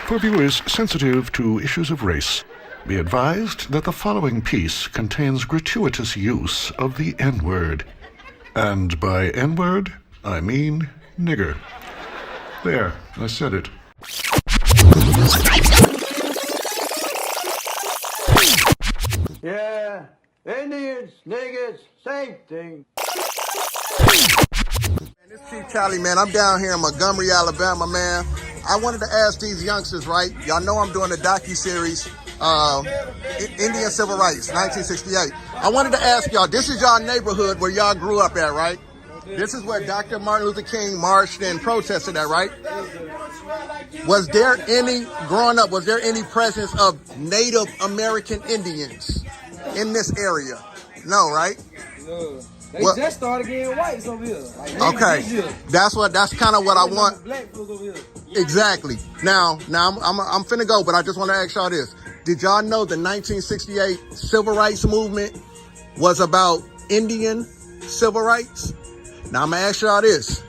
For viewers sensitive to issues of race, be advised that the following piece contains gratuitous use of the N-word. And by N-word, I mean nigger. There, I said it. Yeah, Indians, niggas, same thing. This Chief Cali, man. I'm down here in Montgomery, Alabama, man. I wanted to ask these youngsters, right? Y'all know I'm doing a docu-series, Indian Civil Rights, 1968. I wanted to ask y'all, this is y'all neighborhood where y'all grew up at, right? This is where Dr. Martin Luther King marched and protested at, right? Was there any, growing up, was there any presence of Native American Indians in this area? No, right? No. They just started getting whites over here. Like, okay, that's kind of what I want. Black folks over here. Exactly. Now I'm finna go, but I just want to ask y'all this. Did y'all know the 1968 Civil Rights Movement was about Indian civil rights? Now I'm gonna ask y'all this.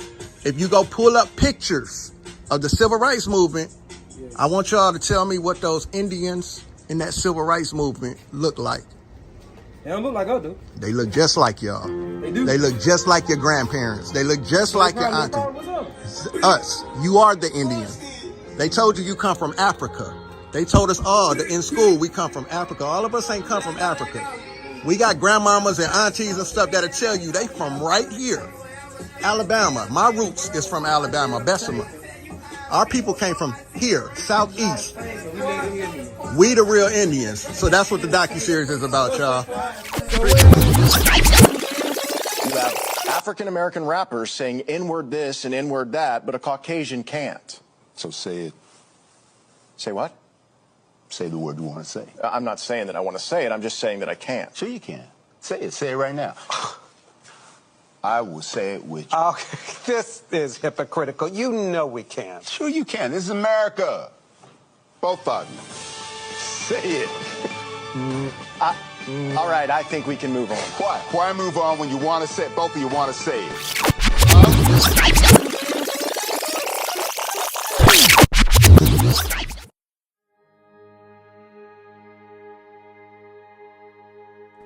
If you go pull up pictures of the Civil Rights Movement, I want y'all to tell me what those Indians in that Civil Rights Movement look like. They don't look like us, though. They look just like y'all. They do. They look just like your grandparents. They look just like your auntie. Us. You are the Indian. They told you come from Africa. They told us all that in school we come from Africa. All of us ain't come from Africa. We got grandmamas and aunties and stuff that'll tell you they from right here. Alabama. My roots is from Alabama, Bessemer. Our people came from here, southeast. We the real Indians. So that's what the docu-series is about, y'all. You have African-American rappers saying N-word this and N-word that, but a Caucasian can't. So say it. Say what? Say the word you want to say. I'm not saying that I want to say it. I'm just saying that I can't. Sure you can. Say it. Say it right now. I will say it with you. Okay, this is hypocritical. You know we can't. Sure you can. This is America. Both of you. Say it. All right, I think we can move on. Why? Why move on when you want to say it? Both of you want to say it.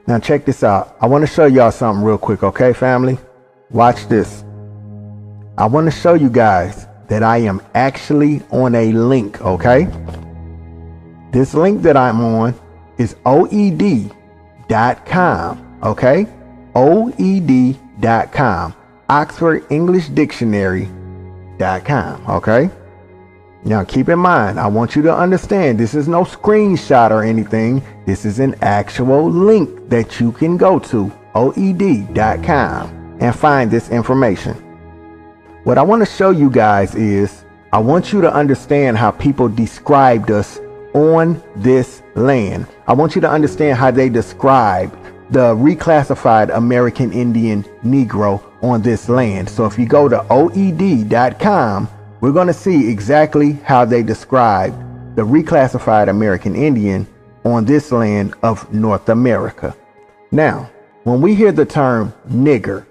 Now check this out. I want to show y'all something real quick, okay, family? Watch this. I want to show you guys that I am actually on a link, okay? This link that I'm on is OED.com, okay? OED.com, Oxford English Dictionary.com, okay? Now keep in mind, I want you to understand this is no screenshot or anything. This is an actual link that you can go to, OED.com, and find this information. What I want to show you guys is, I want you to understand how people described us on this land. I want you to understand how they described the reclassified American Indian Negro on this land. So if you go to OED.com, we're going to see exactly how they describe the reclassified American Indian on this land of North America. Now, when we hear the term nigger,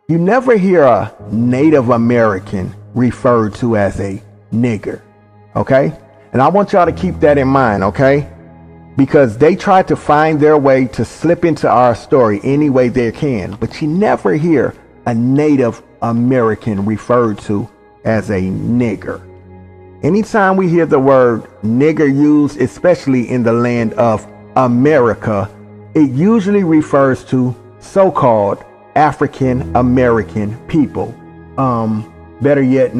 you never hear a Native American referred to as a nigger, okay? And I want y'all to keep that in mind, okay? Because they try to find their way to slip into our story any way they can, but you never hear a Native American referred to as a nigger. Anytime we hear the word nigger used, especially in the land of America, it usually refers to so-called African American people, better yet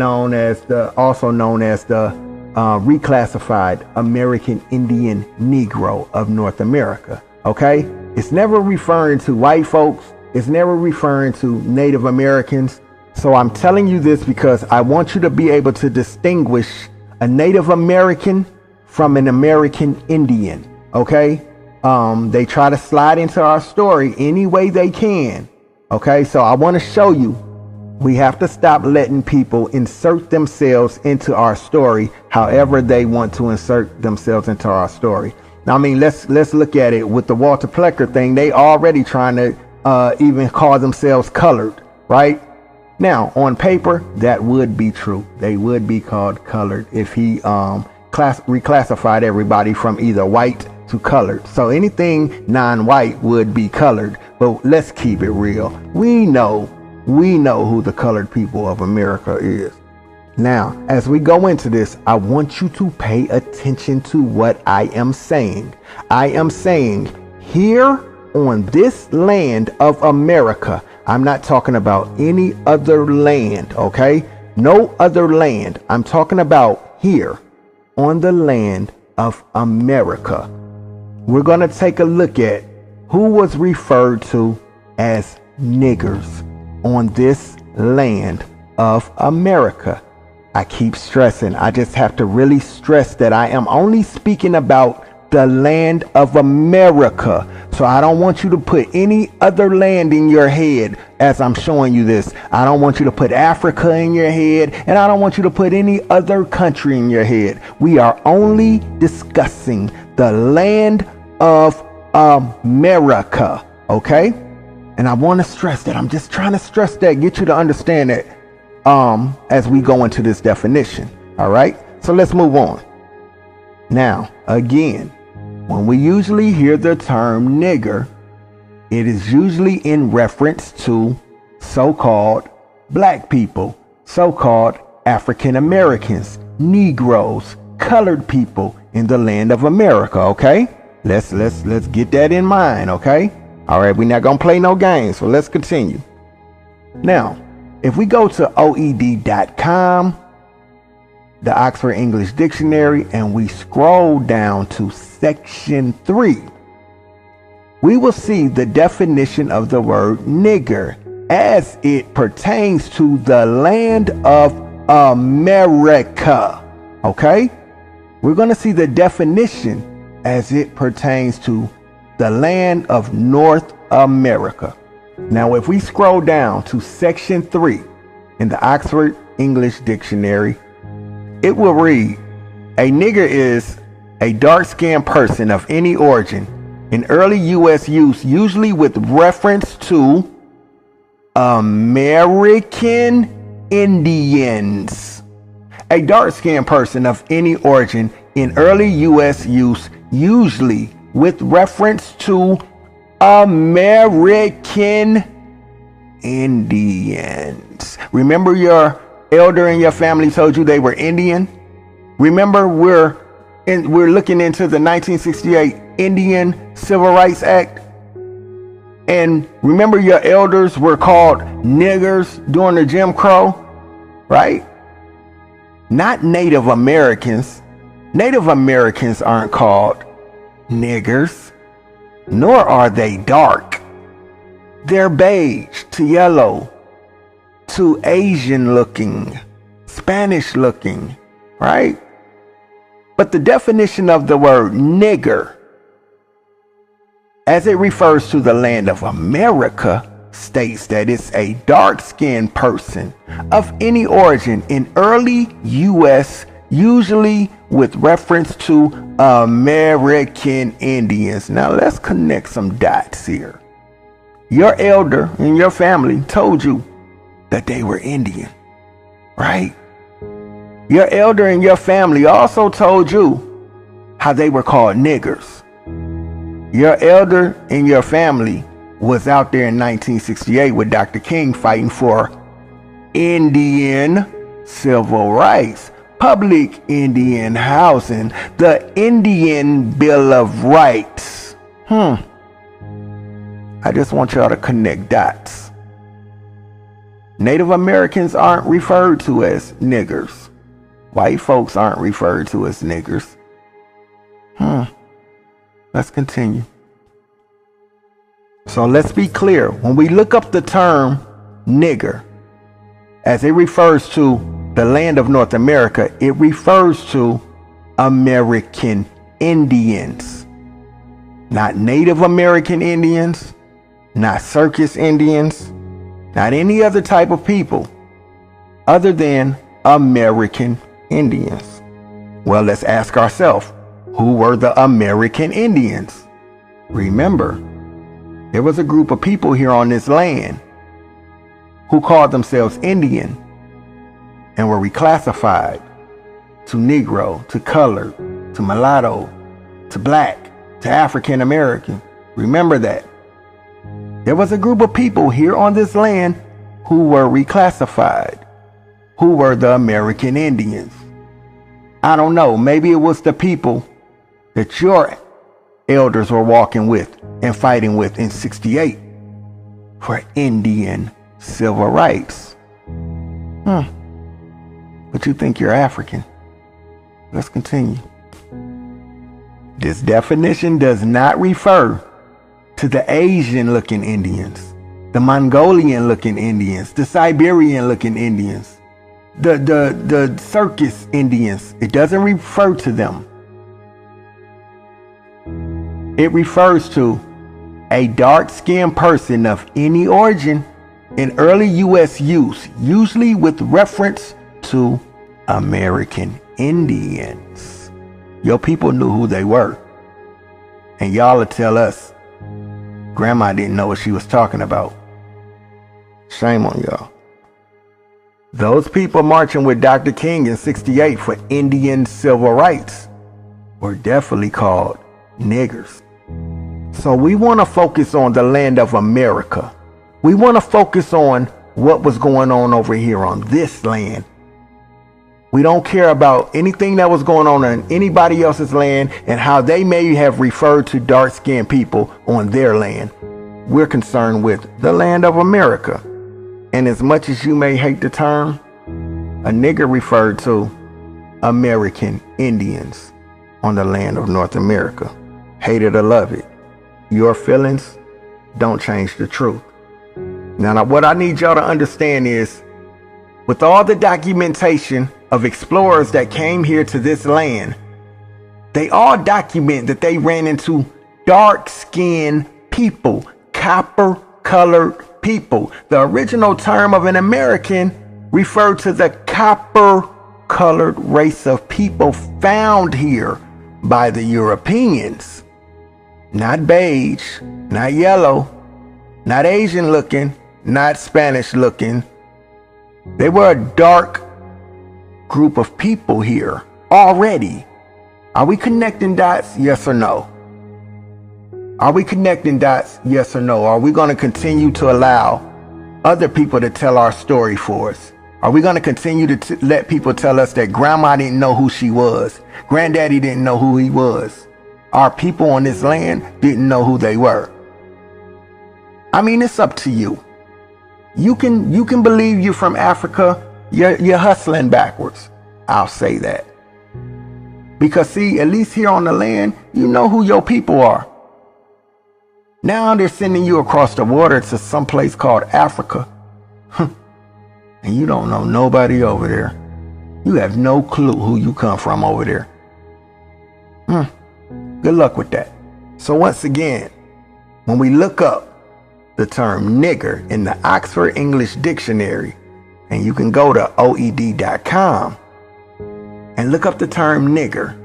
also known as the reclassified American Indian Negro of North America. Okay, it's never referring to white folks. It's never referring to Native Americans. So I'm telling you this because I want you to be able to distinguish a Native American from an American Indian. Okay, they try to slide into our story any way they can. Okay, so I want to show you we have to stop letting people insert themselves into our story however they want to insert themselves into our story. Now, I mean, let's look at it with the Walter Plecker thing. They already trying to even call themselves colored, right? Now, on paper, that would be true. They would be called colored if he reclassified everybody from either white to colored. So anything non-white would be colored. But let's keep it real. We know who the colored people of America is. Now, as we go into this, I want you to pay attention to what I am saying. I am saying here on this land of America, I'm not talking about any other land, okay? No other land. I'm talking about here on the land of America. We're going to take a look at who was referred to as niggers on this land of America. I keep stressing, I just have to really stress that I am only speaking about the land of America. So I don't want you to put any other land in your head as I'm showing you this. I don't want you to put Africa in your head, and I don't want you to put any other country in your head. We are only discussing the land of America, okay? And I want to stress that. I'm just trying to stress that, get you to understand that as we go into this definition. All right, so let's move on. Now, again, when we usually hear the term nigger, it is usually in reference to so-called black people, so-called African Americans, Negroes, colored people in the land of America. Okay, let's get that in mind. Okay, all right, we're not gonna play no games, so let's continue. Now, if we go to OED.com, the Oxford English Dictionary, and we scroll down to section 3, we will see the definition of the word nigger as it pertains to the land of America. Okay? We're going to see the definition as it pertains to the land of North America. Now, if we scroll down to section 3 in the Oxford English Dictionary, it will read, a nigger is a dark-skinned person of any origin in early U.S. use, usually with reference to American Indians. A dark-skinned person of any origin in early U.S. use, usually with reference to American Indians. Remember your elder in your family told you they were Indian? Remember we're looking into the 1968 Indian Civil Rights Act? And remember your elders were called niggers during the Jim Crow, right? Not Native Americans. Native Americans aren't called niggers, nor are they dark. They're beige to yellow to Asian looking, Spanish looking, right? But the definition of the word nigger, as it refers to the land of America, states that it's a dark-skinned person of any origin in early U.S., usually with reference to American Indians. Now let's connect some dots here. Your elder in your family told you that they were Indian, right? Your elder in your family also told you how they were called niggers. Your elder in your family was out there in 1968 with Dr. King fighting for Indian civil rights, public Indian housing, the Indian Bill of Rights. I just want y'all to connect dots. Native Americans aren't referred to as niggers. White folks aren't referred to as niggers. Let's continue. So let's be clear. When we look up the term nigger, as it refers to the land of North America, it refers to American Indians. Not Native American Indians, not circus Indians, not any other type of people other than American Indians. Well, let's ask ourselves, who were the American Indians? Remember, there was a group of people here on this land who called themselves Indian and were reclassified to Negro, to colored, to mulatto, to black, to African American. Remember that. There was a group of people here on this land who were reclassified, who were the American Indians. I don't know, maybe it was the people that your elders were walking with and fighting with in '68 for Indian civil rights. But you think you're African. Let's continue. This definition does not refer to the Asian-looking Indians, the Mongolian-looking Indians, the Siberian-looking Indians, the circus Indians. It doesn't refer to them. It refers to a dark-skinned person of any origin in early U.S. use, usually with reference to American Indians. Your people knew who they were. And y'all will tell us Grandma didn't know what she was talking about. Shame on y'all. Those people marching with Dr. King in '68 for Indian civil rights were definitely called niggers. So we want to focus on the land of America. We want to focus on what was going on over here on this land. We don't care about anything that was going on anybody else's land and how they may have referred to dark-skinned people on their land. We're concerned with the land of America. And as much as you may hate the term, a nigger referred to American Indians on the land of North America. Hate it or love it. Your feelings don't change the truth. Now, what I need y'all to understand is, with all the documentation of explorers that came here to this land, they all document that they ran into dark-skinned people, copper-colored people. The original term of an American referred to the copper-colored race of people found here by the Europeans. Not beige, not yellow, not Asian-looking, not Spanish-looking. They were a dark group of people here already. Are we connecting dots? Yes or no? Are we connecting dots? Yes or no? Are we going to continue to allow other people to tell our story for us? Are we going to continue to let people tell us that grandma didn't know who she was? Granddaddy didn't know who he was. Our people on this land didn't know who they were. I mean, it's up to you. You can believe you're from Africa. You're hustling backwards. I'll say that. Because see, at least here on the land, you know who your people are. Now they're sending you across the water to some place called Africa. And you don't know nobody over there. You have no clue who you come from over there. Good luck with that. So once again, when we look up the term nigger in the Oxford English Dictionary, and you can go to OED.com and look up the term nigger.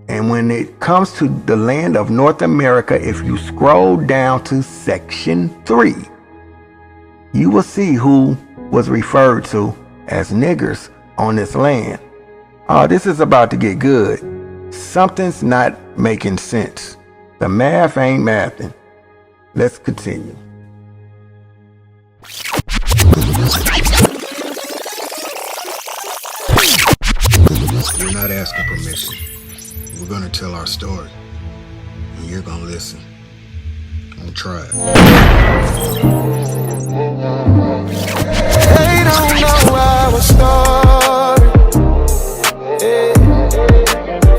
And when it comes to the land of North America, if you scroll down to section 3, you will see who was referred to as niggers on this land. Oh, this is about to get good. Something's not making sense. The math ain't mathing. Let's continue. We're not asking permission. We're gonna tell our story, and you're gonna listen. I'm gonna try it. They don't know our story. Yeah.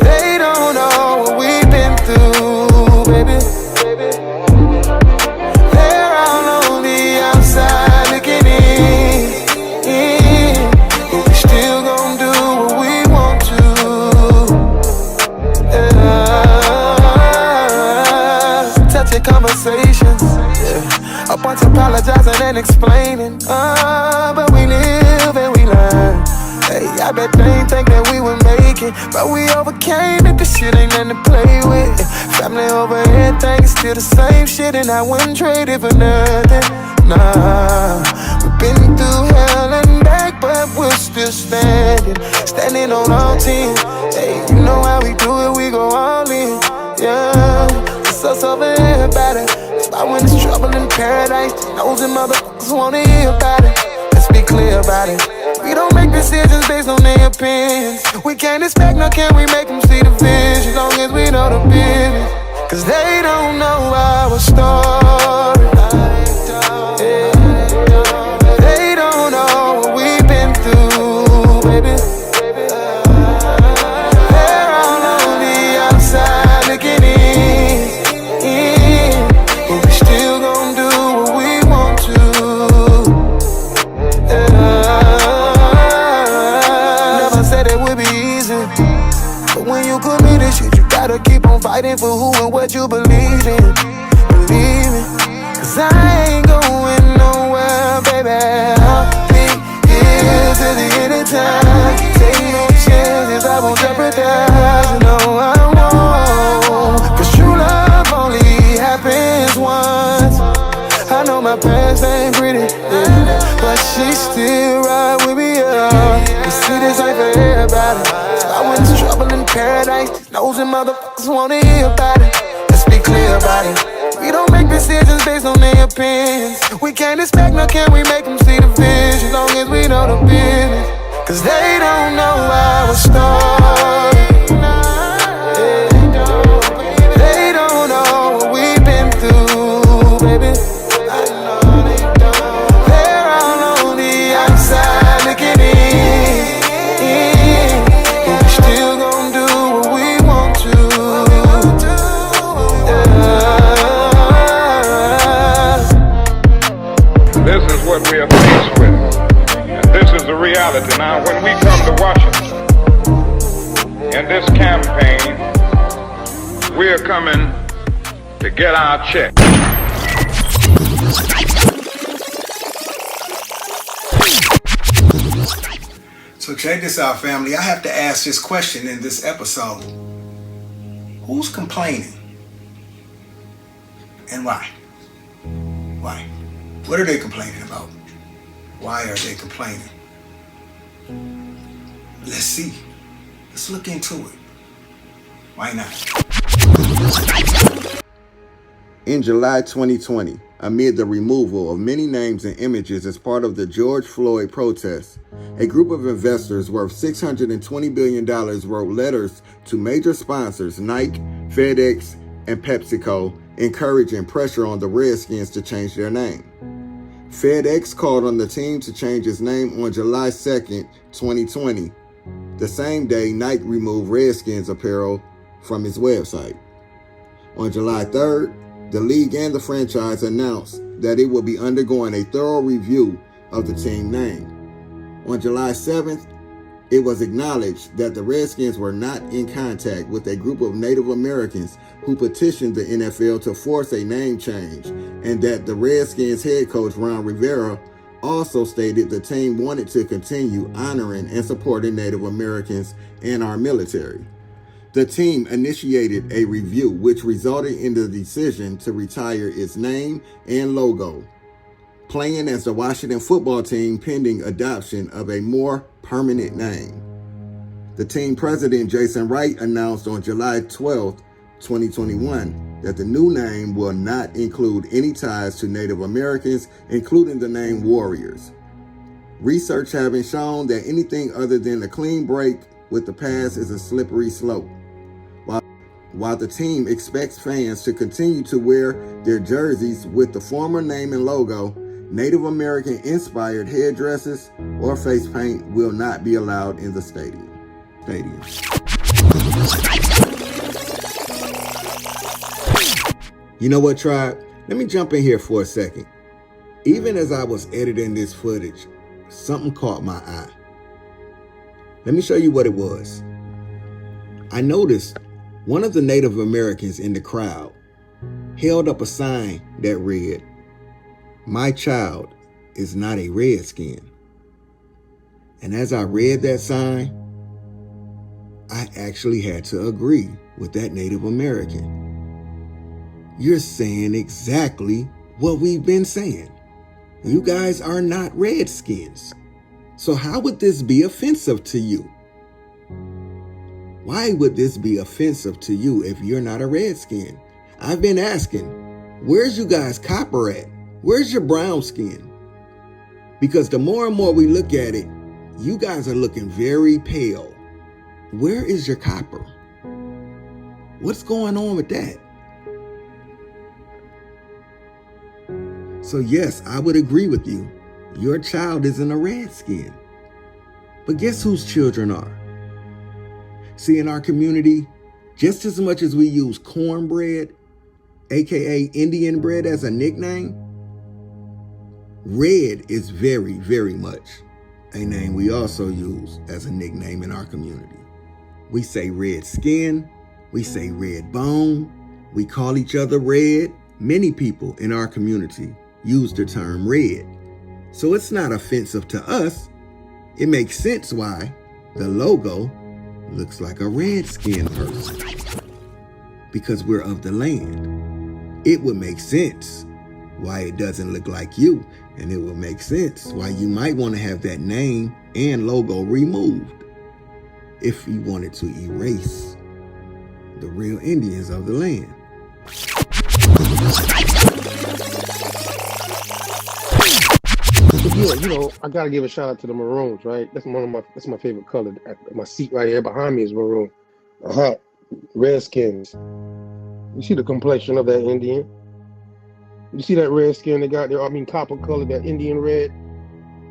They don't know what we've been through, baby. They're all on the outside looking in. But we still gon' do what we want to. Touching conversations. Yeah. A bunch of apologizing and explaining. But we live and we learn. Hey, I bet they ain't think that we would make it, but we overcame it. This shit ain't nothing to play with. Family over everything is still the same shit, and I wouldn't trade it for nothing. Nah, we've been through hell and back, but we're still standing. Standing on all 10 sin. Hey, you know how we do it, we go all in. Yeah, it's us over here about it. Spot when it's trouble in paradise. Nosy motherfuckers wanna hear about it. Let's be clear about it. We don't make decisions based on their opinions. We can't expect, nor can we make them see the vision. As long as we know the business. Cause they don't know our story. Yeah. They don't know what we've been through, baby. They're all on the outside looking in. But we still gon' do what we want to. Never said it would be easy. But when you commit this shit, you gotta keep on fighting for who and what you believe in. Believe me. Cause I ain't going nowhere, baby. I'll be here till the end of time. Take no chances, I won't jeopardize. You know I won't. Cause true love only happens once. I know my past ain't pretty, yeah, but she still ride with me, yeah. You see, this ain't for everybody. I went to trouble in paradise. Nosy motherfuckers wanna hear about it. Let's be clear about it. We don't make decisions based on their opinions. We can't expect, nor can we make them see the vision. As long as we know the business. Cause they don't know our story. Yeah. They don't know what we've been through, baby. They're all on the outside looking in. But we still gon' do what we want to. This is what we are faced with. And this is the reality. Now, when we come to Washington in this campaign, we are coming to get our check. So check this out, family. I have to ask this question in this episode. Who's complaining? And why? Why? What are they complaining about? Why are they complaining? Let's see. Let's look into it. Why not? In July 2020, amid the removal of many names and images as part of the George Floyd protests, a group of investors worth $620 billion wrote letters to major sponsors Nike, FedEx, and PepsiCo, encouraging pressure on the Redskins to change their name. FedEx called on the team to change its name on July 2nd, 2020, the same day Nike removed Redskins apparel from its website. On July 3rd, the league and the franchise announced that it will be undergoing a thorough review of the team name. On July 7th, it was acknowledged that the Redskins were not in contact with a group of Native Americans who petitioned the NFL to force a name change, and that the Redskins head coach Ron Rivera also stated the team wanted to continue honoring and supporting Native Americans and our military. The team initiated a review which resulted in the decision to retire its name and logo, playing as the Washington football team pending adoption of a more permanent name. The team president, Jason Wright, announced on July 12, 2021, that the new name will not include any ties to Native Americans, including the name Warriors. Research having shown that anything other than a clean break with the past is a slippery slope. While the team expects fans to continue to wear their jerseys with the former name and logo, Native American inspired headdresses or face paint will not be allowed in the stadium. You know what, tribe? Let me jump in here for a second. Even as I was editing this footage, something caught my eye. Let me show you what it was. I noticed one of the Native Americans in the crowd held up a sign that read, "My child is not a redskin." And as I read that sign, I actually had to agree with that Native American. You're saying exactly what we've been saying. You guys are not redskins. So how would this be offensive to you? Why would this be offensive to you if you're not a redskin? I've been asking, where's you guys copper at? Where's your brown skin? Because the more and more we look at it, you guys are looking very pale. Where is your copper? What's going on with that? So yes, I would agree with you. Your child isn't a redskin. But guess whose children are? See, in our community, just as much as we use cornbread, aka Indian bread, as a nickname, red is very, very much a name we also use as a nickname in our community. We say red skin, we say red bone, we call each other red. Many people in our community use the term red. So it's not offensive to us. It makes sense why the logo looks like a red-skinned person. Because we're of the land. It would make sense why it doesn't look like you. And it would make sense why you might want to have that name and logo removed if you wanted to erase the real Indians of the land. Yeah, you know, I gotta give a shout out to the Maroons, right? That's my favorite color. My seat right here behind me is maroon. A hat, redskins. You see the complexion of that Indian? You see that red skin they got there? I mean, copper color, that Indian red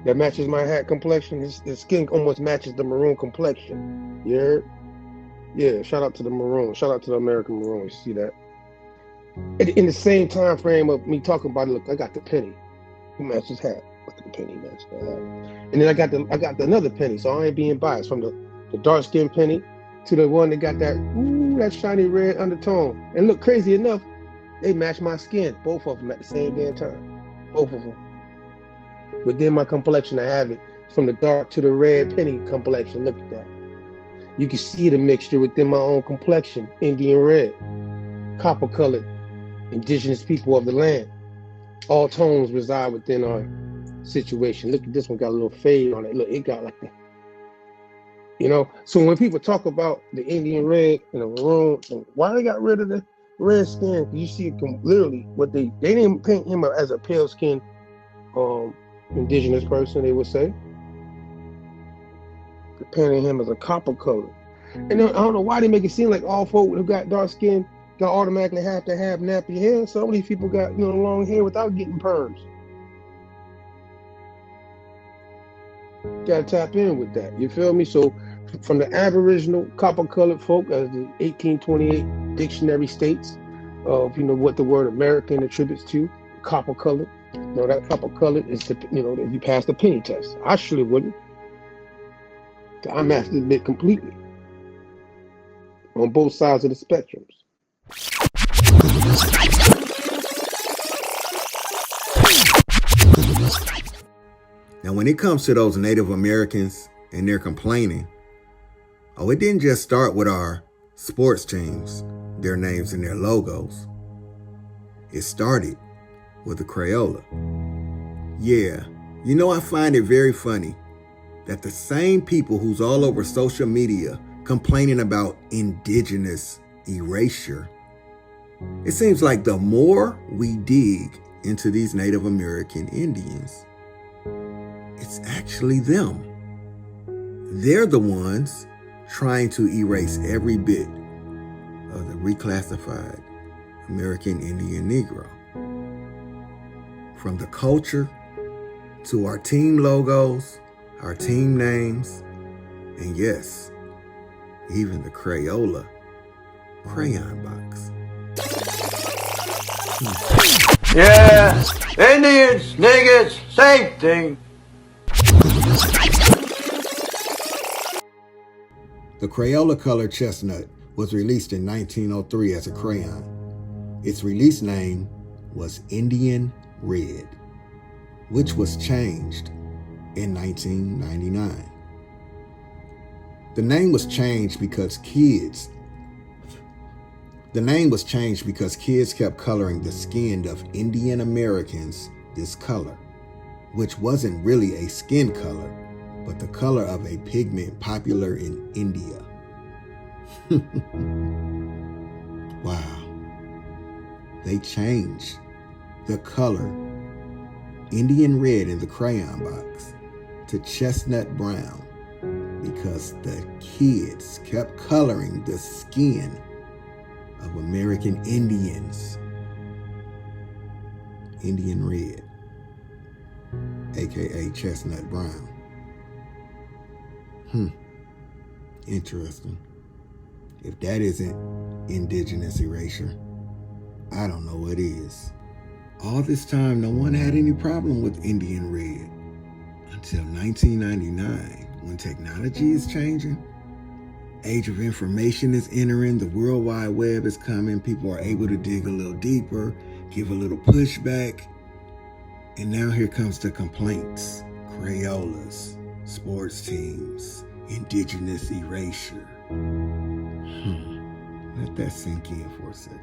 that matches my hat complexion. The skin almost matches the maroon complexion. You heard? Yeah, shout out to the Maroon. Shout out to the American Maroon. You see that? In the same time frame of me talking about it, look, I got the penny. Who matches hat? Look at the penny match the hat. And then I got another penny, so I ain't being biased. From the dark skin penny to the one that got that shiny red undertone. And look, crazy enough, they match my skin, both of them at the same damn time. Both of them. Within my complexion, I have it from the dark to the red penny complexion. Look at that. You can see the mixture within my own complexion. Indian red, copper colored, indigenous people of the land. All tones reside within our situation. Look at this one, got a little fade on it. Look, it got like that. You know, so when people talk about the Indian red and the maroon, and why they got rid of the red skin, you see literally what they didn't paint him as a pale skinned indigenous person, they would say. They're painting him as a copper color. And I don't know why they make it seem like all folk who got dark skin got automatically have to have nappy hair. Some of these people got, long hair without getting perms. Gotta tap in with that. You feel me? So from the Aboriginal copper colored folk, as the 1828 dictionary states of what the word American attributes to, copper colored. That copper colored is if you pass the penny test. I surely wouldn't. I mastered it bit completely. On both sides of the spectrums. Now, when it comes to those Native Americans and they're complaining, it didn't just start with our sports teams, their names and their logos. It started with the Crayola. Yeah, I find it very funny that the same people who's all over social media complaining about indigenous erasure, it seems like the more we dig into these Native American Indians, it's actually them. They're the ones trying to erase every bit of the reclassified American Indian Negro. From the culture to our team logos, our team names, and yes, even the Crayola crayon box. Yeah, Indians, niggas, same thing. The Crayola color chestnut was released in 1903 as a crayon. Its release name was Indian Red, which was changed in 1999. The name was changed because kids kept coloring the skin of Indian Americans this color, which wasn't really a skin color, but the color of a pigment popular in India. Wow. They changed the color Indian red in the crayon box to chestnut brown because the kids kept coloring the skin of American Indians Indian red, aka chestnut brown. Interesting. If that isn't indigenous erasure, I don't know what is. All this time, no one had any problem with Indian red until 1999, when technology is changing. Age of information is entering, the World Wide Web is coming, people are able to dig a little deeper, give a little pushback, and now here comes the complaints. Crayolas, sports teams, indigenous erasure. Let that sink in for a second.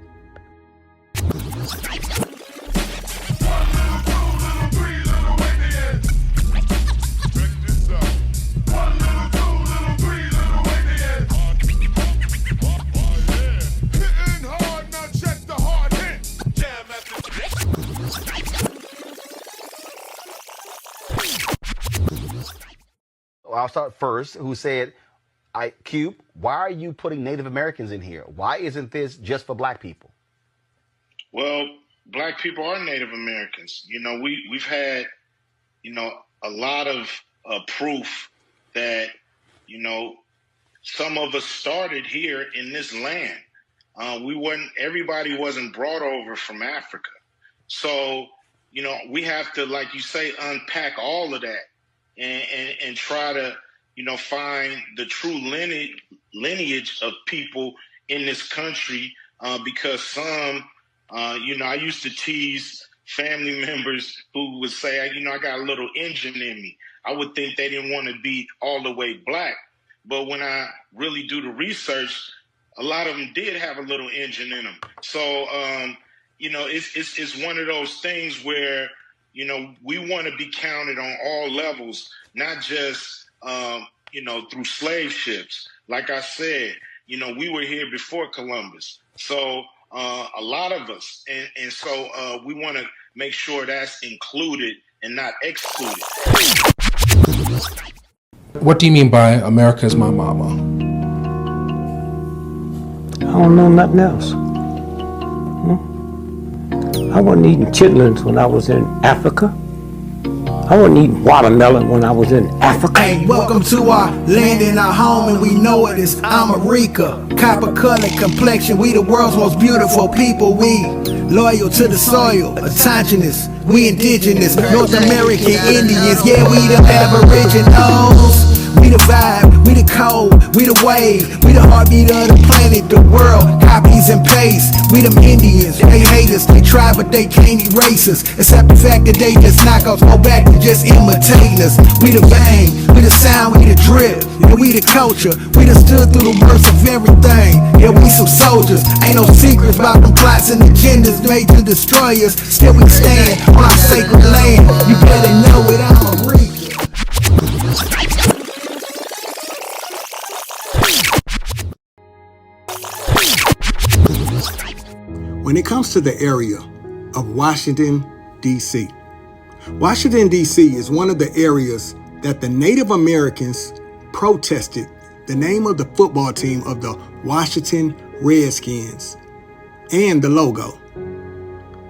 I'll start first, who said, Cube, why are you putting Native Americans in here? Why isn't this just for black people? Well, black people are Native Americans. You know, we've had, you know, a lot of proof that, you know, some of us started here in this land. Everybody wasn't brought over from Africa. So, you know, we have to, like you say, unpack all of that and try to, you know, find the true lineage of people in this country, because some, you know, I used to tease family members who would say, you know, I got a little Indian in me. I would think they didn't want to be all the way black. But when I really do the research, a lot of them did have a little Indian in them. So, you know, it's one of those things where, you know, we want to be counted on all levels, not just, you know, through slave ships. Like I said, you know, we were here before Columbus. So a lot of us. And so we want to make sure that's included and not excluded. What do you mean by America's my mama? I don't know nothing else. I wasn't eating chitlins when I was in Africa. I wasn't eating watermelon when I was in Africa. Hey, welcome to our land and our home, and we know it is America. Copper colored complexion, we the world's most beautiful people. We loyal to the soil, autochthonous, we indigenous, North American Indians. Yeah, we the aboriginals. We the vibe, we the cold, we the wave, we the heartbeat of the planet, the world, copies and pastes. We them Indians, they hate us, they try but they can't erase us, except the fact that they just knock us, go back to just imitating us. We the bang, we the sound, we the drip, and we the culture. We done stood through the worst of everything. Yeah, we some soldiers, ain't no secrets about them plots and agendas made to destroy us. Still we stand on our sacred land. You better know it, I'm a reaper. When it comes to the area of Washington, D.C., Washington, D.C. is one of the areas that the Native Americans protested the name of the football team of the Washington Redskins and the logo.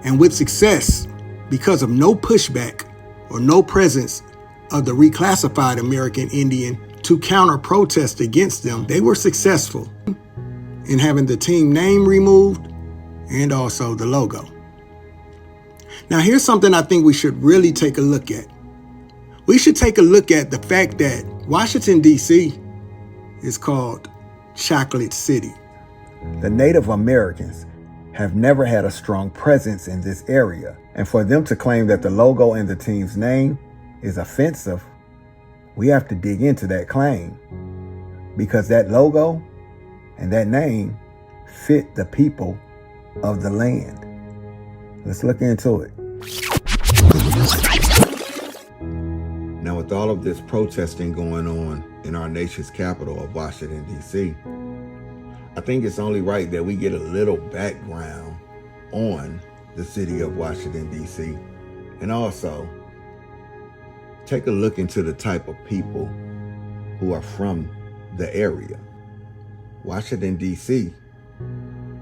And with success, because of no pushback or no presence of the reclassified American Indian to counter protest against them, they were successful in having the team name removed and also the logo. Now, here's something I think we should really take a look at. We should take a look at the fact that Washington, D.C. is called Chocolate City. The Native Americans have never had a strong presence in this area, and for them to claim that the logo and the team's name is offensive, we have to dig into that claim, because that logo and that name fit the people of the land. Let's look into it. Now, with all of this protesting going on in our nation's capital of Washington, D.C., I think it's only right that we get a little background on the city of Washington, D.C. And also take a look into the type of people who are from the area. Washington, D.C.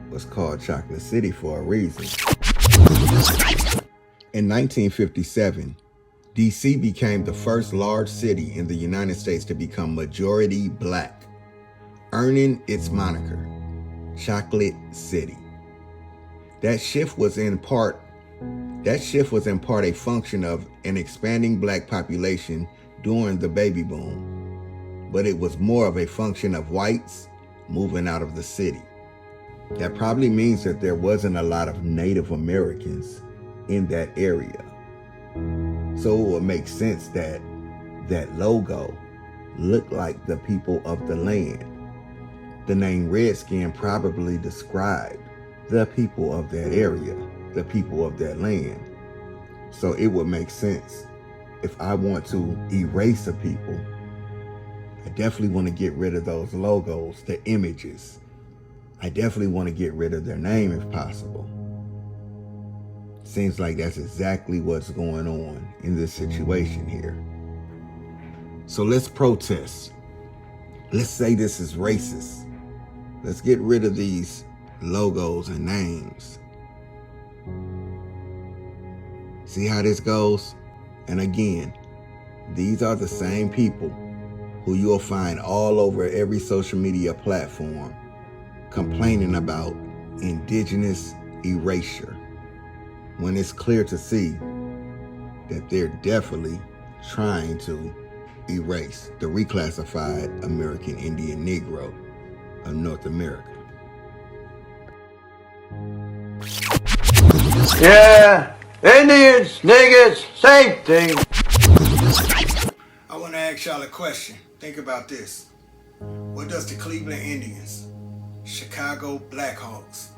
was called Chocolate City for a reason. In 1957, D.C. became the first large city in the United States to become majority black, earning its moniker, Chocolate City. That shift was in part a function of an expanding black population during the baby boom, but it was more of a function of whites moving out of the city. That probably means that there wasn't a lot of Native Americans in that area. So it would make sense that that logo looked like the people of the land. The name Redskin probably described the people of that area, the people of that land. So it would make sense. If I want to erase a people, I definitely want to get rid of those logos, the images. I definitely want to get rid of their name if possible. Seems like that's exactly what's going on in this situation here. So let's protest. Let's say this is racist. Let's get rid of these logos and names. See how this goes? And again, these are the same people who you'll find all over every social media platform complaining about indigenous erasure, when it's clear to see that they're definitely trying to erase the reclassified American Indian Negro of North America. Yeah, Indians, niggas, same thing. I want to ask y'all a question. Think about this. What does the Cleveland Indians, Chicago Blackhawks,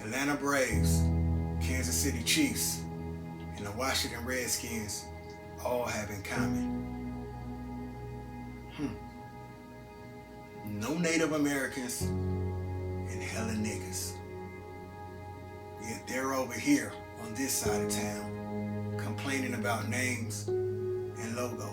Atlanta Braves, Kansas City Chiefs, and the Washington Redskins all have in common? No Native Americans and hella niggas. Yet they're over here on this side of town complaining about names and logos.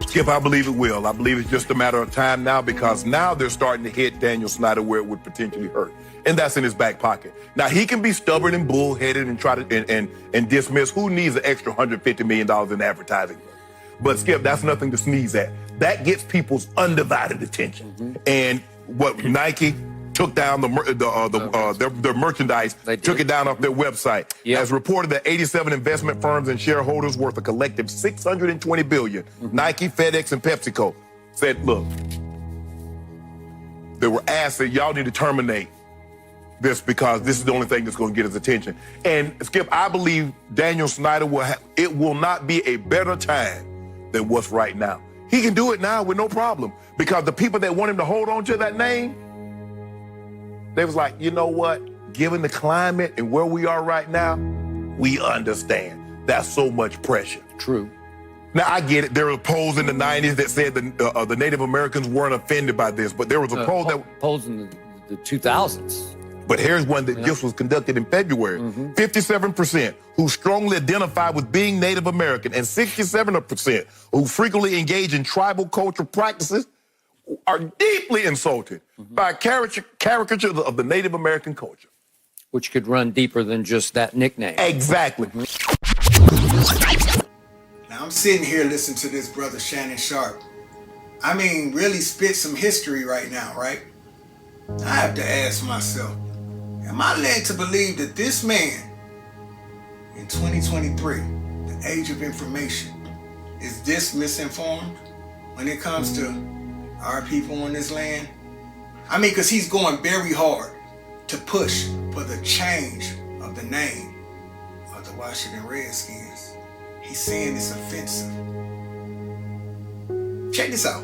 Skip, I believe it will. I believe it's just a matter of time now, because now they're starting to hit Daniel Snyder where it would potentially hurt. And that's in his back pocket. Now, he can be stubborn and bullheaded and try to and dismiss. Who needs an extra $150 million in advertising? But Skip, that's nothing to sneeze at. That gets people's undivided attention. And what Nike took down their merchandise, took it down off their website. As reported that 87 investment firms and shareholders worth a collective $620 billion, Nike, FedEx, and PepsiCo said, look, they were asked that y'all need to terminate this because this is the only thing that's going to get his attention. And Skip, I believe Daniel Snyder it will not be a better time than what's right now. He can do it now with no problem, because the people that want him to hold on to that name, they was like, you know what? Given the climate and where we are right now, we understand. That's so much pressure. True. Now, I get it. There were polls in the 90s that said the Native Americans weren't offended by this, but there was a poll polls in the 2000s. But here's one that just was conducted in February. 57% who strongly identify with being Native American and 67% who frequently engage in tribal cultural practices are deeply insulted by a caricature of the Native American culture. Which could run deeper than just that nickname. Exactly. Now I'm sitting here listening to this brother Shannon Sharp. I mean, really spit some history right now, right? I have to ask myself, am I led to believe that this man in 2023, the age of information, is this misinformed when it comes to our people on this land? I mean, because he's going very hard to push for the change of the name of the Washington Redskins. He's saying it's offensive. Check this out.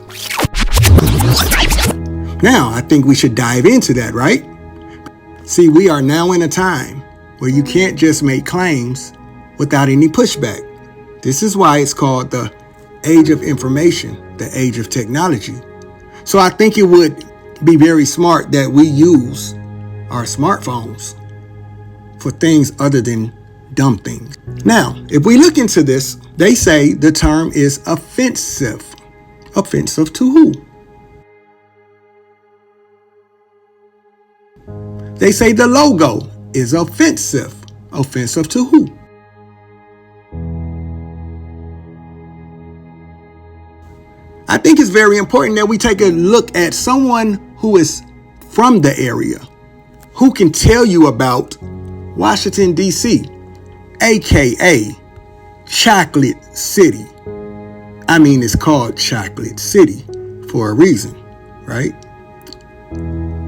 Now, I think we should dive into that, right? See, we are now in a time where you can't just make claims without any pushback. This is why it's called the age of information, the age of technology. So I think it would be very smart that we use our smartphones for things other than dumb things. Now, if we look into this, they say the term is offensive. Offensive to who? They say the logo is offensive. Offensive to who? I think it's very important that we take a look at someone who is from the area, who can tell you about Washington, D.C., aka Chocolate City. I mean, it's called Chocolate City for a reason, right?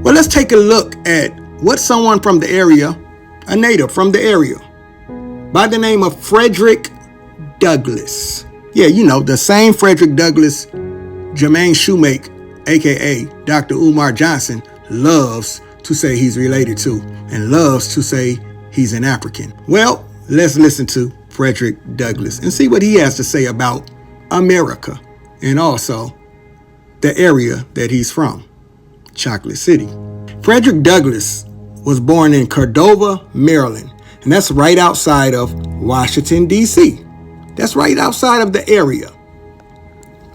Well, let's take a look at what someone from the area, a native from the area, by the name of Frederick Douglass. Yeah, you know, the same Frederick Douglass Jermaine Shoemake, aka Dr. Umar Johnson, loves to say he's related to and loves to say he's an African. Well, let's listen to Frederick Douglass and see what he has to say about America and also the area that he's from, Chocolate City. Frederick Douglass was born in Cordova, Maryland, and that's right outside of Washington, D.C. That's right outside of the area.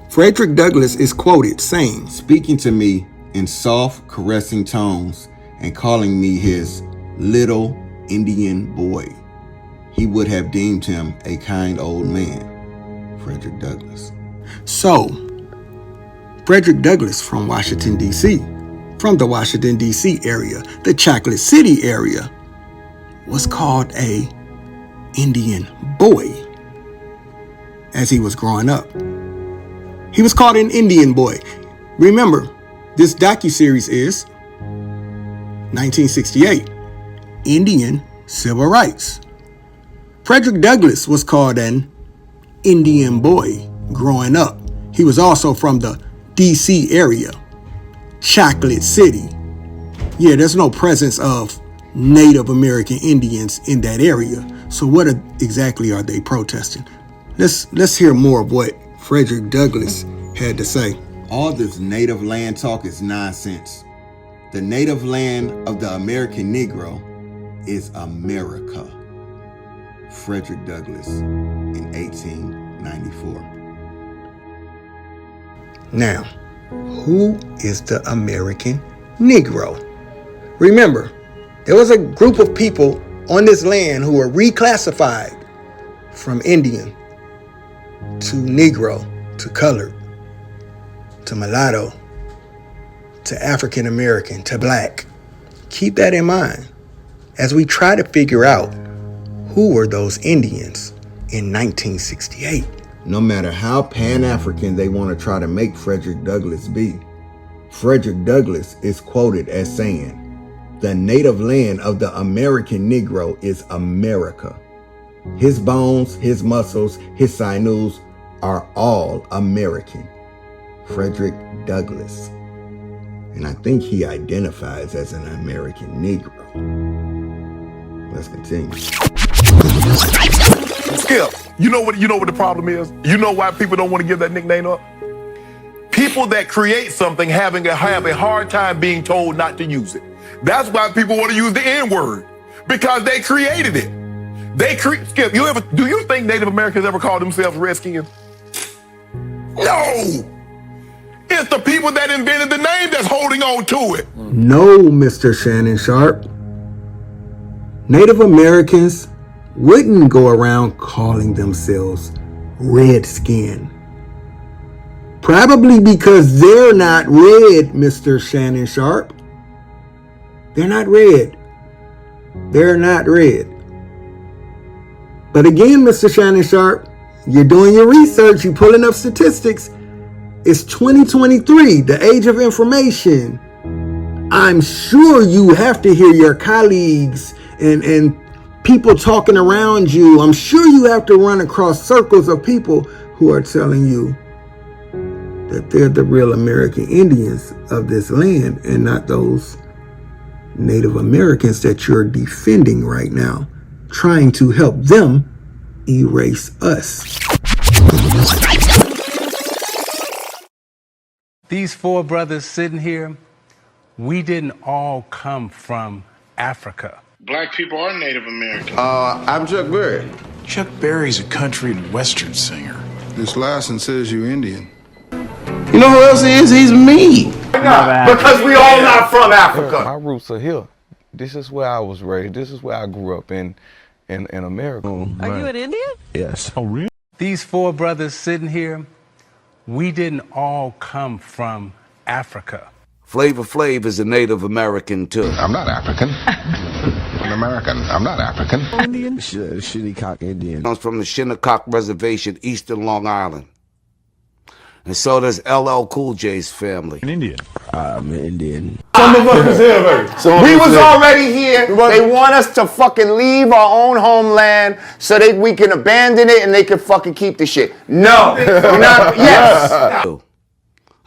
Frederick Douglass is quoted saying, speaking to me in soft, caressing tones and calling me his little Indian boy. He would have deemed him a kind old man. Frederick Douglass. So, Frederick Douglass from Washington, D.C., from the Washington, D.C. area, the Chocolate City area, was called a Indian boy as he was growing up. He was called an Indian boy. Remember, this docuseries is 1968, Indian Civil Rights. Frederick Douglass was called an Indian boy growing up. He was also from the D.C. area, Chocolate City. Yeah, there's no presence of Native American Indians in that area. So what exactly are they protesting? Let's hear more of what Frederick Douglass had to say. All this native land talk is nonsense. The native land of the American Negro is America. Frederick Douglass in 1894. Now, who is the American Negro? Remember, there was a group of people on this land who were reclassified from Indian to Negro to colored to mulatto to African American to black. Keep that in mind as we try to figure out who were those Indians in 1968. No matter how Pan-African they want to try to make Frederick Douglass be, Frederick Douglass is quoted as saying, "The native land of the American Negro is America. His bones, his muscles, his sinews are all American." Frederick Douglass. And I think he identifies as an American Negro. Let's continue. Skip, you know what the problem is? You know why people don't want to give that nickname up? People that create something have a hard time being told not to use it. That's why people want to use the N-word, because they created it. Skip, do you think Native Americans ever called themselves Redskins? No! It's the people that invented the name that's holding on to it. No, Mr. Shannon Sharp. Native Americans wouldn't go around calling themselves Redskin. Probably because they're not red, Mr. Shannon Sharp. They're not red. They're not red. But again, Mr. Shannon Sharp, you're doing your research, you're pulling up statistics. It's 2023, the age of information. I'm sure you have to hear your colleagues and people talking around you. I'm sure you have to run across circles of people who are telling you that they're the real American Indians of this land and not those Native Americans that you're defending right now, trying to help them erase us. These four brothers sitting here, we didn't all come from Africa. Black people are Native American. I'm Chuck Berry. Chuck Berry's a country and western singer. This license says you're Indian. You know who else he is? He's me. Because we all not from Africa. My roots are here. This is where I was raised. This is where I grew up in America. Are you an Indian? Yes. Oh, really? These four brothers sitting here, we didn't all come from Africa. Flavor Flav is a Native American too. I'm not African. I'm American. I'm not African. Indian? Shinnecock Indian. Comes from the Shinnecock Reservation, eastern Long Island. And so does LL Cool J's family. An Indian. I'm an Indian. Some of us was here already. We was already here. They want us to fucking leave our own homeland so we can abandon it and they can fucking keep the shit. No. We're not. Yes. I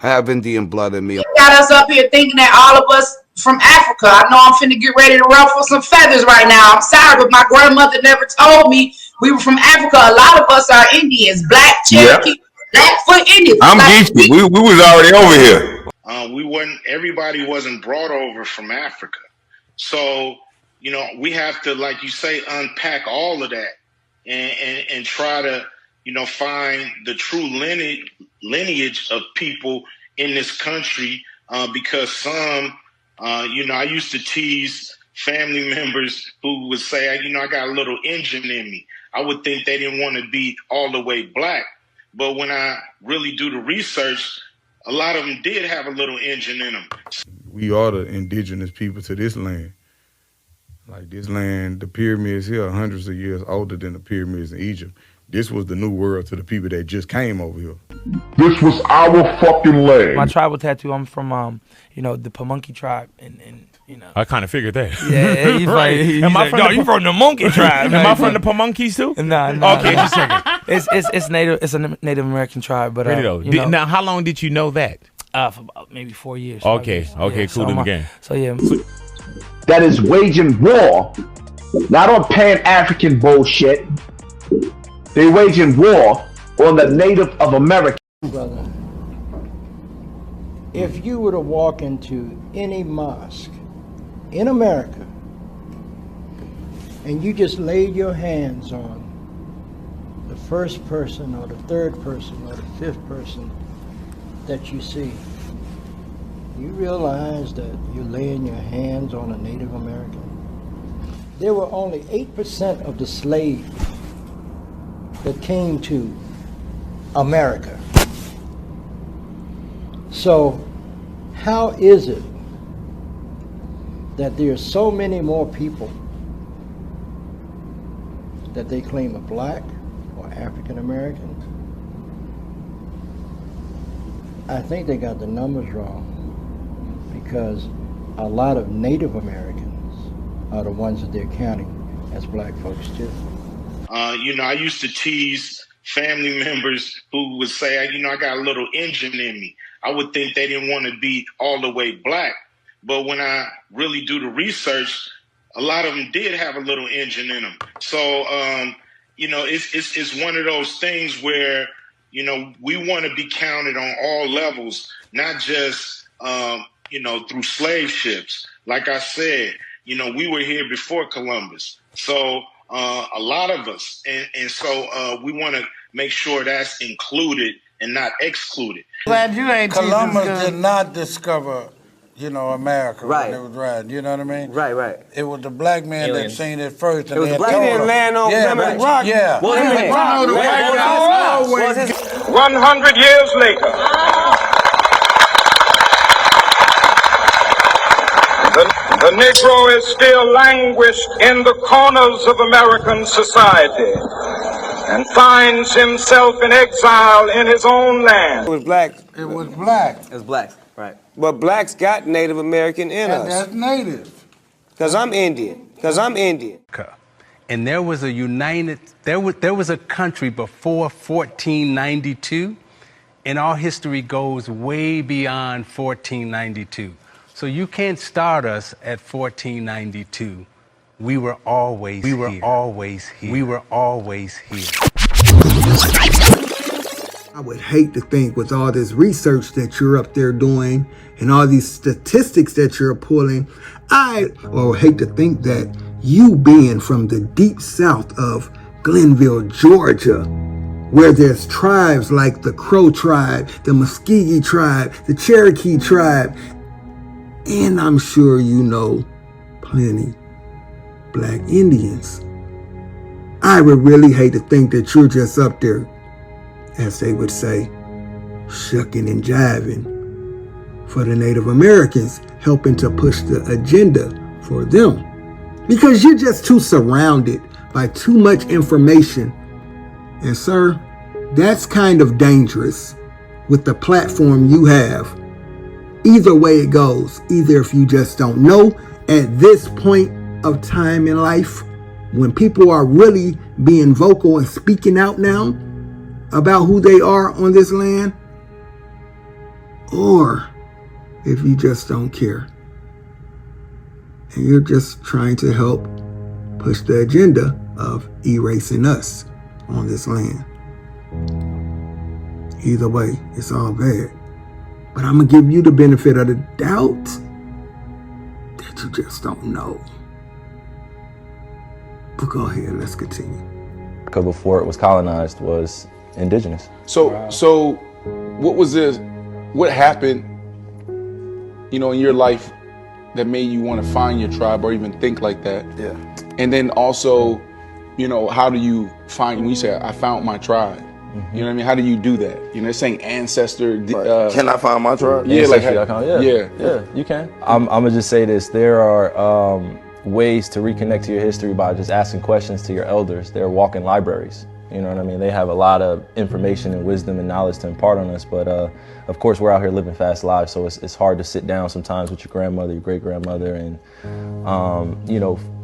have Indian blood in me. Got us up here thinking that all of us from Africa. I know I'm finna get ready to ruffle some feathers right now. I'm sorry, but my grandmother never told me we were from Africa. A lot of us are Indians, Black, Cherokee, Blackfoot Indians. I'm Geechee. We was already over here. Everybody wasn't brought over from Africa. So, you know, we have to, like you say, unpack all of that and try to, you know, find the true lineage of people in this country, because some, you know, I used to tease family members who would say, you know, I got a little Indian in me. I would think they didn't want to be all the way black. But when I really do the research, a lot of them did have a little Indian in them. We are the indigenous people to this land. Like this land, the pyramids here are hundreds of years older than the pyramids in Egypt. This was the new world to the people that just came over here. This was our fucking land. My tribal tattoo, I'm from, you know, the Pamunkey tribe, and you know. I kind of figured that. Yeah, he's right. You from the Monkey tribe? Am I from the Pamunkeys too? Nah. Okay, just checking. It's native. It's a Native American tribe, but really though. Now, how long did you know that? For about maybe 4 years. Okay, years. okay, Yeah, cool in the game. So yeah. That is waging war, not on Pan-African bullshit. They waging war on the Native of America. Brother, if you were to walk into any mosque in America and you just laid your hands on the first person or the third person or the fifth person that you see, you realize that you're laying your hands on a Native American. There were only 8% of the slaves that came to America. So how is it that there are so many more people that they claim are black or African American? I think they got the numbers wrong, because a lot of Native Americans are the ones that they're counting as black folks too. You know, I used to tease family members who would say, you know, I got a little Indian in me. I would think they didn't want to be all the way black. But when I really do the research, a lot of them did have a little Indian in them. So, you know, it's one of those things where, you know, we want to be counted on all levels, not just, you know, through slave ships. Like I said, you know, we were here before Columbus. So a lot of us. And so we want to make sure that's included and not excluded. Glad you ain't Columbus did not discover, you know, America when it was riding. You know what I mean? Right. It was the black man that seen it first. It was the black man. He didn't land on Plymouth Rock. Yeah. 100 years later, the Negro is still languished in the corners of American society and finds himself in exile in his own land. It was black. It was black. It was blacks, right. But blacks got Native American in us. That's native. Because I'm Indian. And there was there was a country before 1492, and our history goes way beyond 1492. So you can't start us at 1492. We were always here. I would hate to think with all this research that you're up there doing and all these statistics that you're pulling, I would hate to think that you being from the deep south of Glenville, Georgia, where there's tribes like the Crow tribe, the Muskogee tribe, the Cherokee tribe, and I'm sure you know plenty Black Indians. I would really hate to think that you're just up there, as they would say, shucking and jiving for the Native Americans, helping to push the agenda for them. Because you're just too surrounded by too much information. And sir, that's kind of dangerous with the platform you have. Either way it goes, either if you just don't know at this point of time in life, when people are really being vocal and speaking out now about who they are on this land, or if you just don't care and you're just trying to help push the agenda of erasing us on this land. Either way, it's all bad. But I'm going to give you the benefit of the doubt that you just don't know. But go ahead, let's continue. Because before it was colonized was indigenous. So what was this? What happened, in your life that made you want to find your tribe or even think like that? Yeah. And then also, how do you find, when you say, I found my tribe, you know what I mean? How do you do that? They're saying ancestor. Can I find my tribe? Yeah, yeah, you can. I'm gonna just say this. There are ways to reconnect to your history by just asking questions to your elders. They're walking libraries. You know what I mean? They have a lot of information and wisdom and knowledge to impart on us, but of course we're out here living fast lives, so it's hard to sit down sometimes with your grandmother, your great-grandmother, and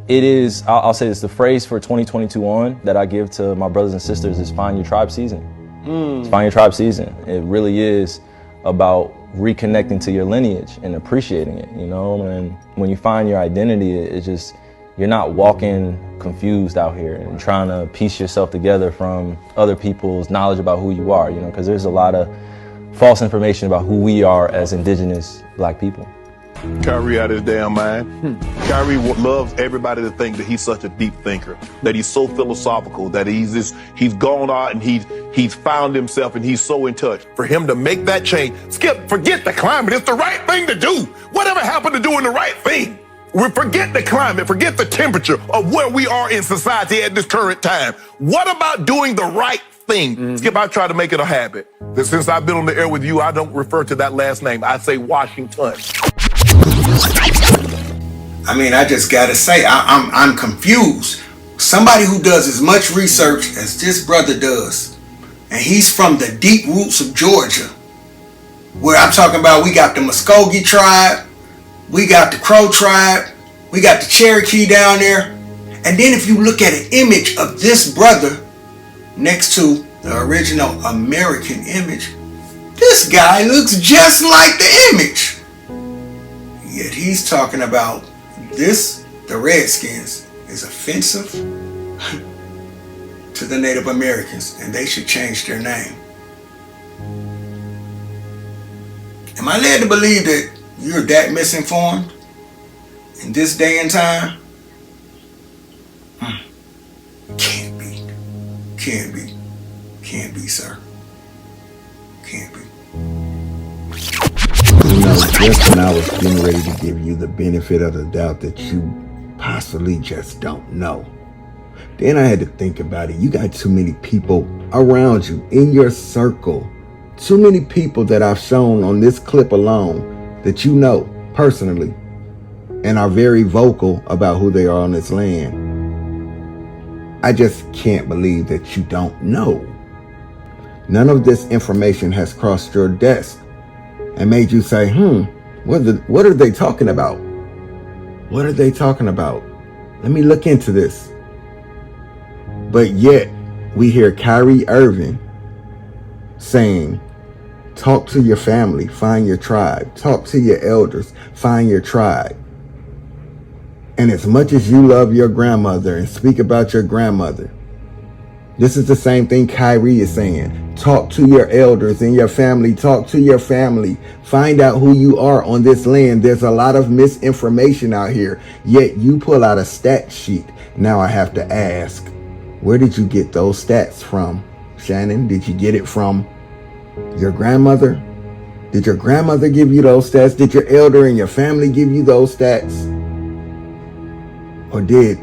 it is, I'll say this, the phrase for 2022 on that I give to my brothers and sisters is find your tribe season. It's find your tribe season. It really is about reconnecting to your lineage and appreciating it, and when you find your identity, it's just, you're not walking confused out here and trying to piece yourself together from other people's knowledge about who you are, because there's a lot of false information about who we are as indigenous Black people. Kyrie out of his damn mind. Kyrie loves everybody to think that he's such a deep thinker, that he's so philosophical, that he's gone out and he's found himself and he's so in touch. For him to make that change, Skip, forget the climate. It's the right thing to do. Whatever happened to doing the right thing? We forget the climate, forget the temperature of where we are in society at this current time. What about doing the right thing? Skip, I try to make it a habit. That since I've been on the air with you, I don't refer to that last name. I say Washington. I mean, I just gotta say, I'm confused. Somebody who does as much research as this brother does, and he's from the deep roots of Georgia, where I'm talking about, we got the Muskogee tribe, we got the Crow tribe, we got the Cherokee down there, and then if you look at an image of this brother next to the original American image, this guy looks just like the image. Yet he's talking about this, the Redskins, is offensive to the Native Americans, and they should change their name. Am I led to believe that you're that misinformed in this day and time? Can't be, sir. Can't be. Just when I was getting ready to give you the benefit of the doubt that you possibly just don't know, then I had to think about it. You got too many people around you, in your circle, too many people that I've shown on this clip alone that you know personally and are very vocal about who they are on this land. I just can't believe that you don't know. None of this information has crossed your desk and made you say, what are they talking about? What are they talking about? Let me look into this. But yet, we hear Kyrie Irving saying, talk to your family, find your tribe. Talk to your elders, find your tribe. And as much as you love your grandmother and speak about your grandmother, this is the same thing Kyrie is saying. Talk to your elders in your family. Talk to your family. Find out who you are on this land. There's a lot of misinformation out here, yet you pull out a stat sheet. Now I have to ask, where did you get those stats from? Shannon, did you get it from your grandmother? Did your grandmother give you those stats? Did your elder in your family give you those stats? Or did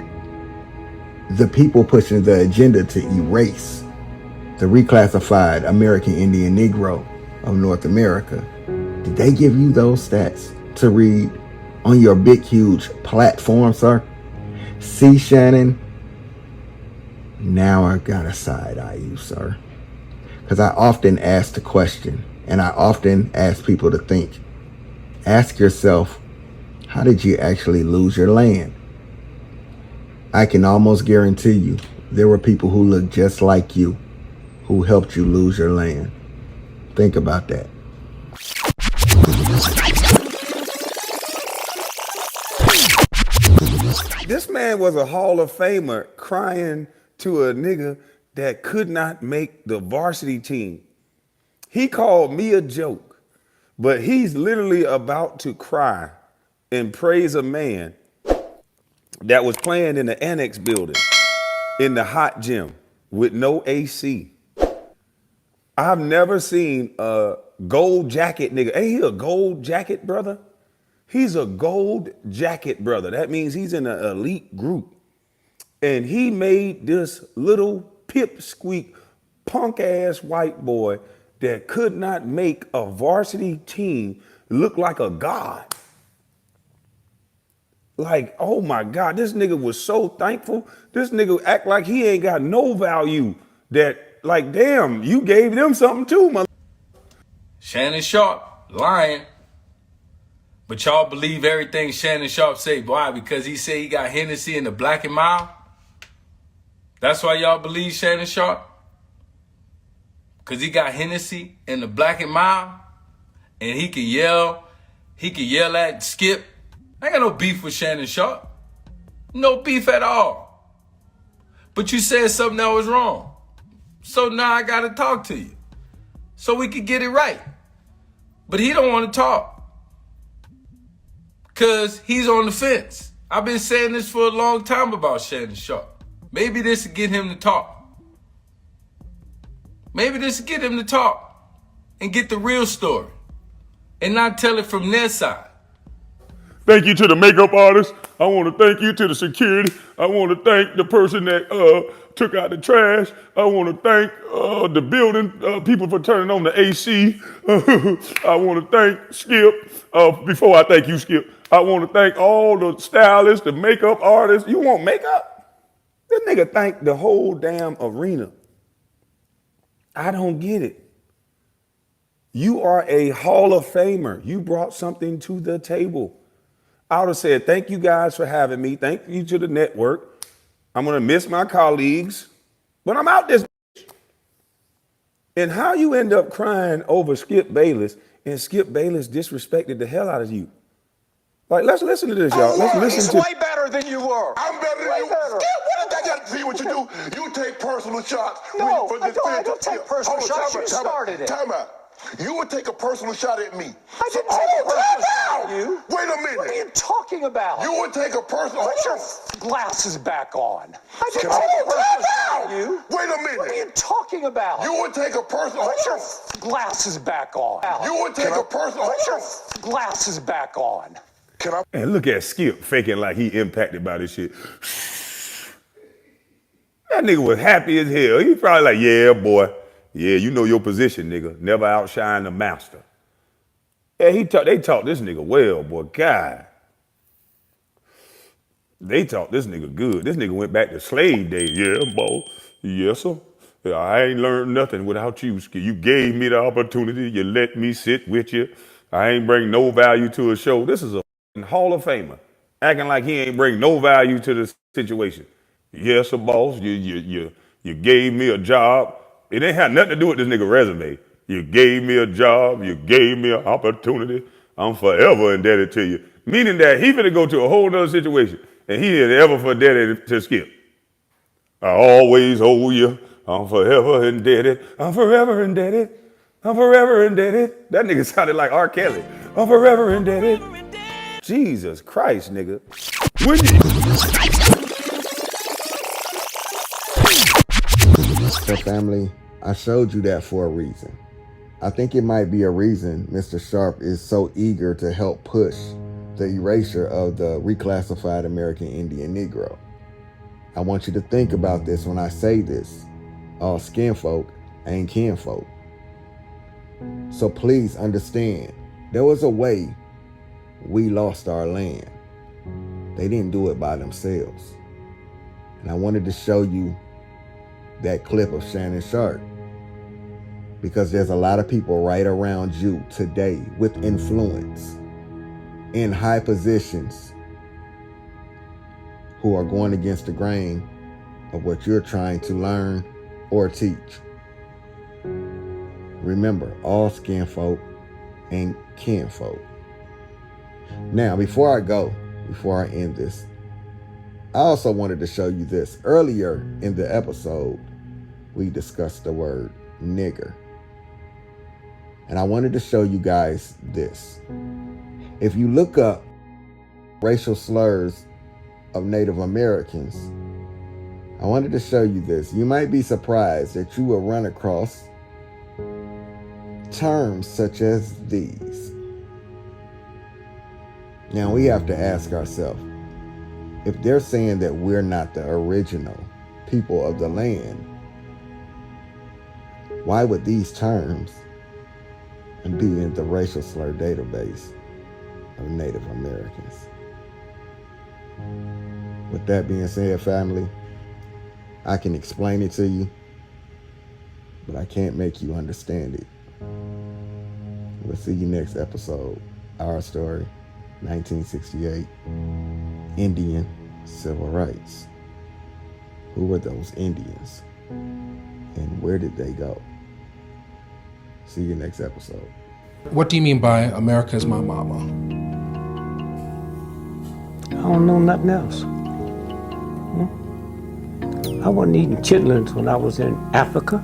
the people pushing the agenda to erase the reclassified American Indian Negro of North America, did they give you those stats to read on your big, huge platform, sir? See, Shannon, now I gotta side-eye you, sir. Because I often ask the question, and I often ask people to think. Ask yourself, how did you actually lose your land? I can almost guarantee you there were people who looked just like you who helped you lose your land. Think about that. This man was a Hall of Famer crying to a nigga that could not make the varsity team. He called me a joke, but he's literally about to cry and praise a man that was playing in the annex building in the hot gym with no AC. I've never seen a gold jacket nigga. Ain't he a gold jacket brother? He's a gold jacket brother. That means he's in an elite group. And he made this little pipsqueak punk ass white boy that could not make a varsity team look like a god. Like, oh my God, this nigga was so thankful. This nigga act like he ain't got no value. That, like, damn, you gave them something too, mother. Shannon Sharp lying. But y'all believe everything Shannon Sharp say. Why? Because he say he got Hennessy in the Black and Mild? That's why y'all believe Shannon Sharp? Because he got Hennessy in the Black and Mild? And he can yell at Skip? I ain't got no beef with Shannon Sharp. No beef at all. But you said something that was wrong. So now I gotta talk to you. So we could get it right. But he don't want to talk. Because he's on the fence. I've been saying this for a long time about Shannon Sharp. Maybe this will get him to talk. Maybe this will get him to talk and get the real story and not tell it from their side. Thank you to the makeup artist. I want to thank you to the security. I want to thank the person that took out the trash. I want to thank the building people for turning on the AC. I want to thank Skip. Before I thank you, Skip, I want to thank all the stylists, the makeup artists. You want makeup? This nigga thanked the whole damn arena. I don't get it. You are a Hall of Famer. You brought something to the table. I would have said, thank you guys for having me. Thank you to the network. I'm going to miss my colleagues, but I'm out this bitch. And how you end up crying over Skip Bayless and Skip Bayless disrespected the hell out of you. Like, let's listen to this, y'all. Let's listen to. He's way better than you were. I'm better than you. Skip, what I got to see what you do? You take personal shots. No, I don't take personal shots. You started it. Time out. You would take a personal shot at me. I didn't take a personal shot at you. Wait a minute. What are you talking about? You would take a personal. Put your glasses back on. I didn't take a personal shot at you. Wait a minute. What are you talking about? You would take a personal. Put your glasses back on. You would take a personal. Put your glasses back on. Can I? And look at Skip faking like he impacted by this shit. That nigga was happy as hell. He probably like, yeah, boy. Yeah, you know your position, nigga. Never outshine the master. Yeah, they taught this nigga well, boy. God. They taught this nigga good. This nigga went back to slave days. Yeah, boy. Yes, sir. Yeah, I ain't learned nothing without you. You gave me the opportunity. You let me sit with you. I ain't bring no value to a show. This is a Hall of Famer acting like he ain't bring no value to the situation. Yes, sir, boss. You gave me a job. It ain't had nothing to do with this nigga resume. You gave me a job. You gave me an opportunity. I'm forever indebted to you. Meaning that he finna go to a whole nother situation and he ain't ever indebted to Skip. I always owe you. I'm forever indebted. I'm forever indebted. I'm forever indebted. That nigga sounded like R. Kelly. I'm forever indebted. Jesus Christ, nigga. So family, I showed you that for a reason. I think it might be a reason Mr. Sharp is so eager to help push the erasure of the reclassified American Indian Negro. I want you to think about this when I say this. All skin folk ain't kinfolk. So please understand, there was a way we lost our land. They didn't do it by themselves. And I wanted to show you that clip of Shannon Sharp, because there's a lot of people right around you today with influence in high positions who are going against the grain of what you're trying to learn or teach. Remember, all skin folk ain't kinfolk. Now, before I end this, I also wanted to show you this. Earlier in the episode, we discussed the word nigger. And I wanted to show you guys this. If you look up racial slurs of Native Americans, I wanted to show you this. You might be surprised that you will run across terms such as these. Now we have to ask ourselves, if they're saying that we're not the original people of the land, why would these terms be in the racial slur database of Native Americans? With that being said, family, I can explain it to you, but I can't make you understand it. We'll see you next episode. Ourstory, 1968, Indian civil rights. Who were those Indians? And where did they go? See you next episode. What do you mean by America's my mama? I don't know nothing else. I wasn't eating chitlins when I was in Africa.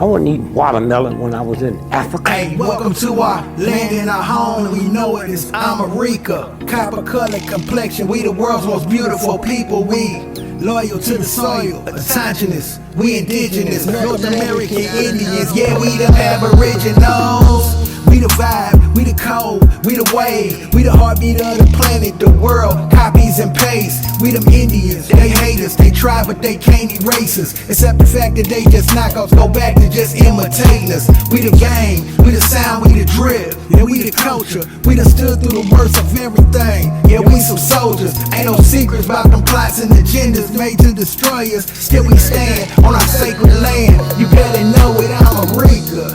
I wasn't eating watermelon when I was in Africa. Hey, welcome to our land and our home, and we know it is America. Copper colored complexion, we the world's most beautiful people. We loyal to the soil, autochthonous, we indigenous, North American Indians. Yeah, we the aboriginals. We the vibe, we the cold, we the wave, we the heartbeat of the planet, the world, copies and pastes. We them Indians, they hate us, they try but they can't erase us, except the fact that they just knockouts go back to just imitating us. We the game, we the sound, we the drip, yeah, we the culture, we done stood through the worst of everything. Yeah, we some soldiers, ain't no secrets about them plots and agendas made to destroy us. Still we stand on our sacred land, you better know it, America.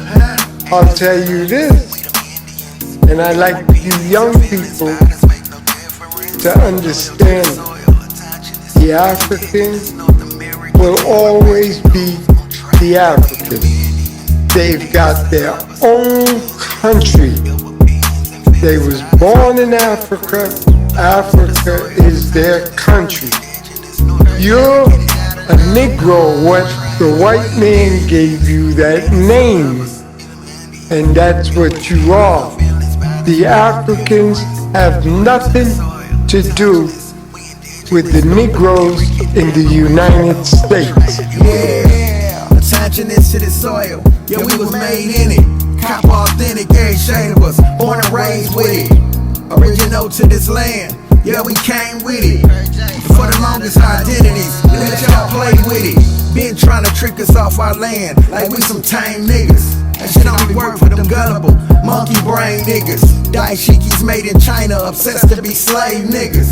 I'll tell you this, and I'd like you young people to understand the Africans will always be the Africans. They've got their own country. They was born in Africa. Africa is their country. You're a Negro, what the white man gave you that name. And that's what you are. The Africans have nothing to do with the Negroes in the United States. Yeah, attachedness to the soil. Yeah, we was made in it. Copper authentic, every shade of us. Born and raised with it. Original to this land. Yeah, we came with it. For the longest identities, we let y'all play with it. Been trying to trick us off our land like we some tame niggas. That shit only work for them gullible, monkey brain niggas. Daishikis made in China, obsessed to be slave niggas.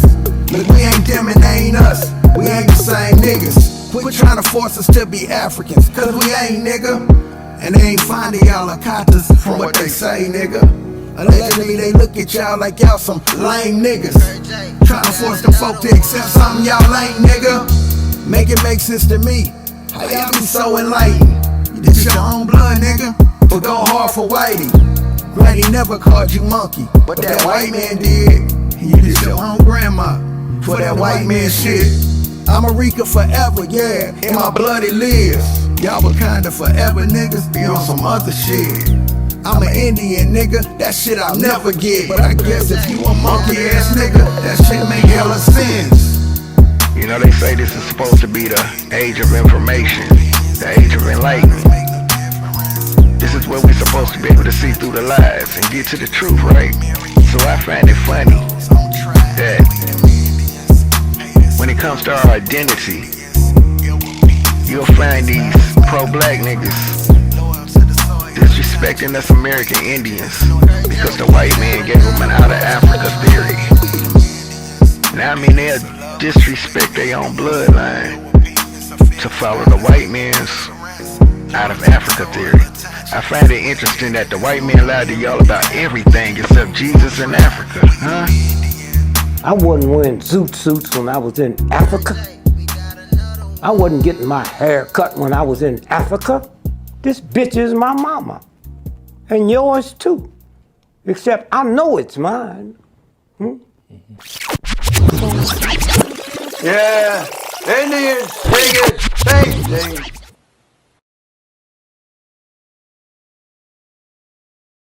Look, we ain't them and they ain't us. We ain't the same niggas. Quit trying to force us to be Africans, cause we ain't, nigga. And they ain't finding y'all akatas from what they say, nigga. Allegedly they look at y'all like y'all some lame niggas. Trying to force them folk to accept something y'all ain't, nigga. Make it make sense to me. How y'all be so enlightened? This your own blood, nigga. But go hard for Whitey. Granny never called you monkey, but that white man did. You did your own grandma for that white man shit. I'm a Rica forever, yeah, in my blood it lives. Y'all Wakanda forever, niggas, be on some other shit. I'm an Indian nigga, that shit I'll never get. But I guess if you a monkey ass nigga, that shit make hella sense. You know, they say this is supposed to be the age of information, the age of enlightenment. This is where we're supposed to be able to see through the lies and get to the truth, right? So I find it funny that when it comes to our identity, you'll find these pro-black niggas disrespecting us American Indians because the white man gave them an out of Africa theory. Now I mean they'll disrespect their own bloodline to follow the white man's out of Africa theory. I find it interesting that the white man lied to y'all about everything except Jesus in Africa, huh? I wasn't wearing suits when I was in Africa. I wasn't getting my hair cut when I was in Africa. This bitch is my mama. And yours too. Except I know it's mine. Yeah, Indians, bigots, fake things.